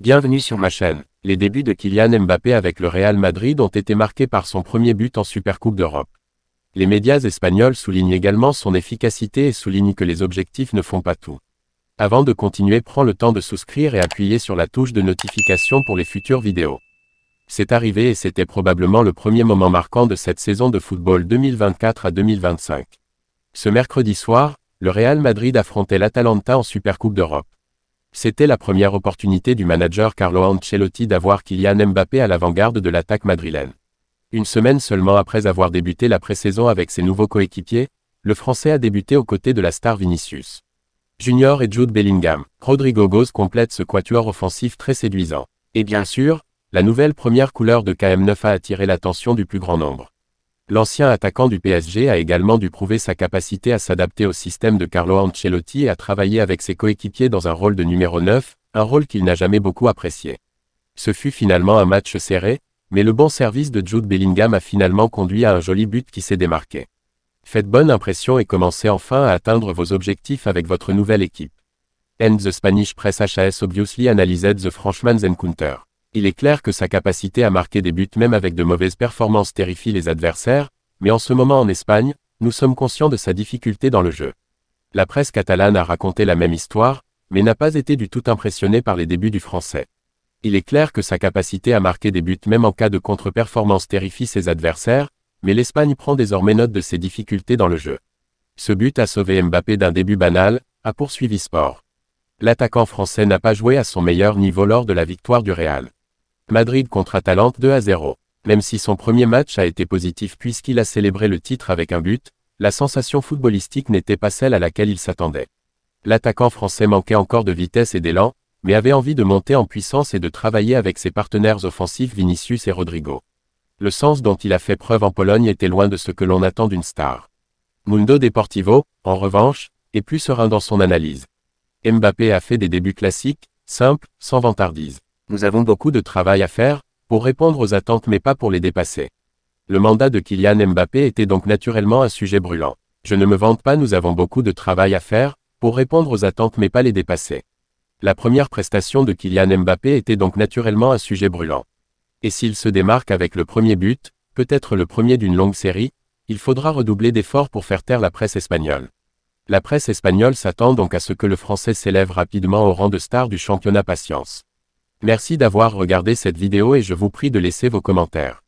Bienvenue sur ma chaîne. Les débuts de Kylian Mbappé avec le Real Madrid ont été marqués par son premier but en Supercoupe d'Europe. Les médias espagnols soulignent également son efficacité et soulignent que les objectifs ne font pas tout. Avant de continuer, prends le temps de souscrire et appuyer sur la touche de notification pour les futures vidéos. C'est arrivé et c'était probablement le premier moment marquant de cette saison de football 2024 à 2025. Ce mercredi soir, le Real Madrid affrontait l'Atalanta en Supercoupe d'Europe. C'était la première opportunité du manager Carlo Ancelotti d'avoir Kylian Mbappé à l'avant-garde de l'attaque madrilène. Une semaine seulement après avoir débuté la pré-saison avec ses nouveaux coéquipiers, le Français a débuté aux côtés de la star Vinicius Junior et Jude Bellingham. Rodrygo Góes complète ce quatuor offensif très séduisant. Et bien sûr, la nouvelle première couleur de KM9 a attiré l'attention du plus grand nombre. L'ancien attaquant du PSG a également dû prouver sa capacité à s'adapter au système de Carlo Ancelotti et à travailler avec ses coéquipiers dans un rôle de numéro 9, un rôle qu'il n'a jamais beaucoup apprécié. Ce fut finalement un match serré, mais le bon service de Jude Bellingham a finalement conduit à un joli but qui s'est démarqué. Faites bonne impression et commencez enfin à atteindre vos objectifs avec votre nouvelle équipe. And the Spanish press has obviously analyzed the Frenchman's encounter. Il est clair que sa capacité à marquer des buts même avec de mauvaises performances terrifie les adversaires, mais en ce moment en Espagne, nous sommes conscients de sa difficulté dans le jeu. La presse catalane a raconté la même histoire, mais n'a pas été du tout impressionnée par les débuts du Français. Il est clair que sa capacité à marquer des buts même en cas de contre-performance terrifie ses adversaires, mais l'Espagne prend désormais note de ses difficultés dans le jeu. Ce but a sauvé Mbappé d'un début banal, a poursuivi Sport. L'attaquant français n'a pas joué à son meilleur niveau lors de la victoire du Real Madrid contre Atalante 2-0. Même si son premier match a été positif puisqu'il a célébré le titre avec un but, la sensation footballistique n'était pas celle à laquelle il s'attendait. L'attaquant français manquait encore de vitesse et d'élan, mais avait envie de monter en puissance et de travailler avec ses partenaires offensifs Vinicius et Rodrygo. Le sens dont il a fait preuve en Pologne était loin de ce que l'on attend d'une star. Mundo Deportivo, en revanche, est plus serein dans son analyse. Mbappé a fait des débuts classiques, simples, sans vantardise. Nous avons beaucoup de travail à faire, pour répondre aux attentes mais pas pour les dépasser. Le mandat de Kylian Mbappé était donc naturellement un sujet brûlant. Je ne me vante pas, nous avons beaucoup de travail à faire, pour répondre aux attentes mais pas les dépasser. La première prestation de Kylian Mbappé était donc naturellement un sujet brûlant. Et s'il se démarque avec le premier but, peut-être le premier d'une longue série, il faudra redoubler d'efforts pour faire taire la presse espagnole. La presse espagnole s'attend donc à ce que le Français s'élève rapidement au rang de star du championnat. Patience. Merci d'avoir regardé cette vidéo et je vous prie de laisser vos commentaires.